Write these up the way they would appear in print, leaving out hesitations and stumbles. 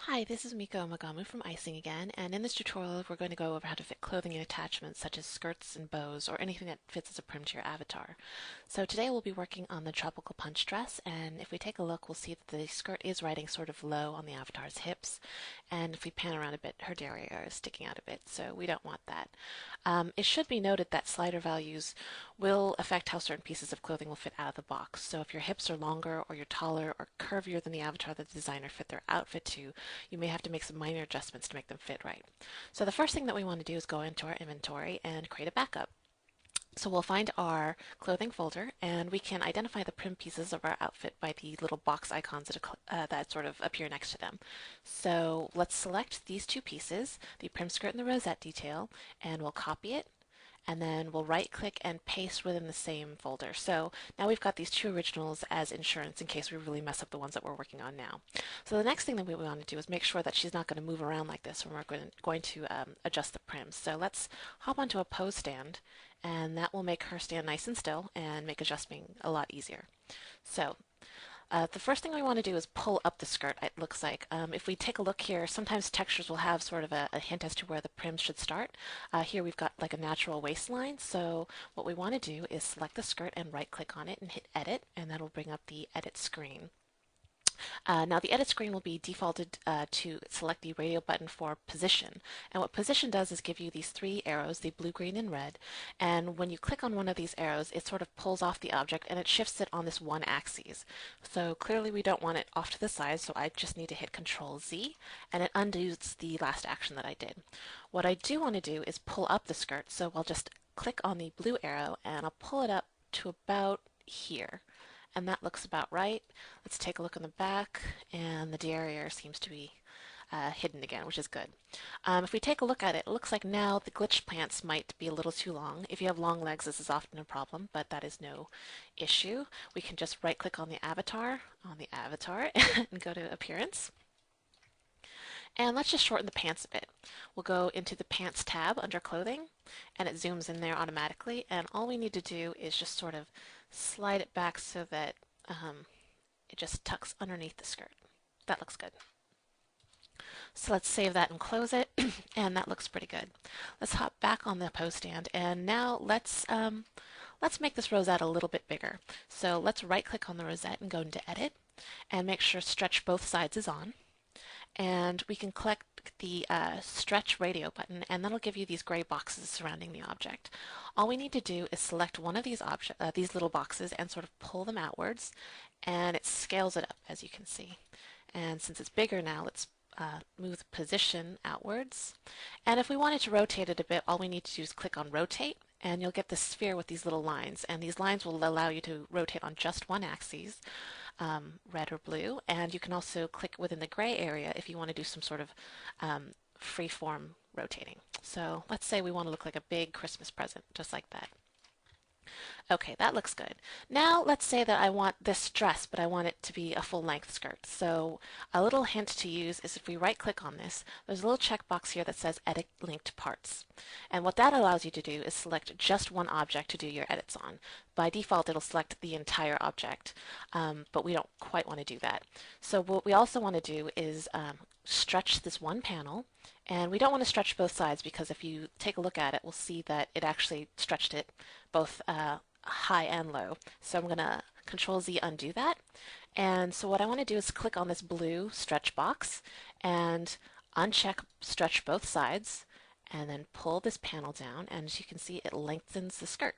Hi, this is Miko Omagamu from Icing again, and in this tutorial we're going to go over how to fit clothing and attachments such as skirts and bows or anything that fits as a prim to your avatar. So today we'll be working on the tropical punch dress, and if we take a look we'll see that the skirt is riding sort of low on the avatar's hips, and if we pan around a bit her derriere is sticking out a bit, so we don't want that. It should be noted that slider values will affect how certain pieces of clothing will fit out of the box. So if your hips are longer or you're taller or curvier than the avatar that the designer fit their outfit to, you may have to make some minor adjustments to make them fit right. So the first thing that we want to do is go into our inventory and create a backup. So we'll find our clothing folder and we can identify the prim pieces of our outfit by the little box icons that sort of appear next to them. So let's select these two pieces, the prim skirt and the rosette detail, and we'll copy it, and then we'll right click and paste within the same folder. So now we've got these two originals as insurance in case we really mess up the ones that we're working on now. So the next thing that we want to do is make sure that she's not going to move around like this when we're going to adjust the prims. So let's hop onto a pose stand, and that will make her stand nice and still and make adjusting a lot easier. So the first thing we want to do is pull up the skirt, it looks like. If we take a look here, sometimes textures will have sort of a hint as to where the prim should start. Here we've got like a natural waistline, so what we want to do is select the skirt and right click on it and hit edit, and that'll bring up the edit screen. Now the edit screen will be defaulted to select the radio button for position. And what position does is give you these three arrows, the blue, green, and red. And when you click on one of these arrows, it sort of pulls off the object and it shifts it on this one axis. So clearly we don't want it off to the side, so I just need to hit Control Z and it undoes the last action that I did. What I do want to do is pull up the skirt, so I'll just click on the blue arrow and I'll pull it up to about here, and that looks about right. Let's take a look in the back, and the derriere seems to be hidden again, which is good. If we take a look at it, it looks like now the glitch pants might be a little too long. If you have long legs, this is often a problem, but that is no issue. We can just right click on the avatar, and go to Appearance. And let's just shorten the pants a bit. We'll go into the Pants tab under Clothing, and it zooms in there automatically. And all we need to do is just sort of slide it back so that it just tucks underneath the skirt. That looks good. So let's save that and close it, and that looks pretty good. Let's hop back on the pose stand, and now let's make this rosette a little bit bigger. So let's right click on the rosette and go into Edit, and make sure Stretch Both Sides is on. And we can click the stretch radio button, and that'll give you these gray boxes surrounding the object. All we need to do is select one of these little boxes and sort of pull them outwards, and it scales it up, as you can see. And since it's bigger now, let's move the position outwards. And if we wanted to rotate it a bit, all we need to do is click on Rotate, and you'll get this sphere with these little lines, and these lines will allow you to rotate on just one axis, red or blue, and you can also click within the gray area if you want to do some sort of free-form rotating. So let's say we want to look like a big Christmas present, just like that. Okay, that looks good. Now let's say that I want this dress, but I want it to be a full-length skirt. So a little hint to use is if we right-click on this, there's a little checkbox here that says Edit Linked Parts. And what that allows you to do is select just one object to do your edits on. By default, it'll select the entire object, but we don't quite want to do that. So what we also want to do is stretch this one panel, and we don't want to stretch both sides because if you take a look at it, we'll see that it actually stretched it both high and low. So I'm going to Control Z undo that. And so what I want to do is click on this blue stretch box and uncheck Stretch Both Sides, and then pull this panel down, and as you can see, it lengthens the skirt.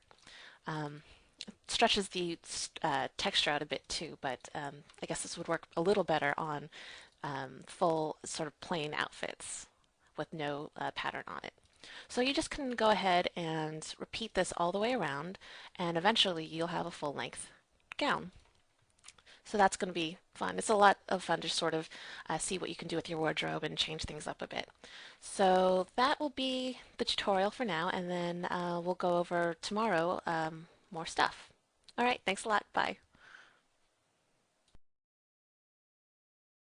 It stretches the texture out a bit too, but I guess this would work a little better on full sort of plain outfits with no pattern on it. So you just can go ahead and repeat this all the way around, and eventually you'll have a full-length gown. So that's going to be fun. It's a lot of fun to sort of see what you can do with your wardrobe and change things up a bit. So that will be the tutorial for now, and then we'll go over tomorrow more stuff. All right, thanks a lot. Bye.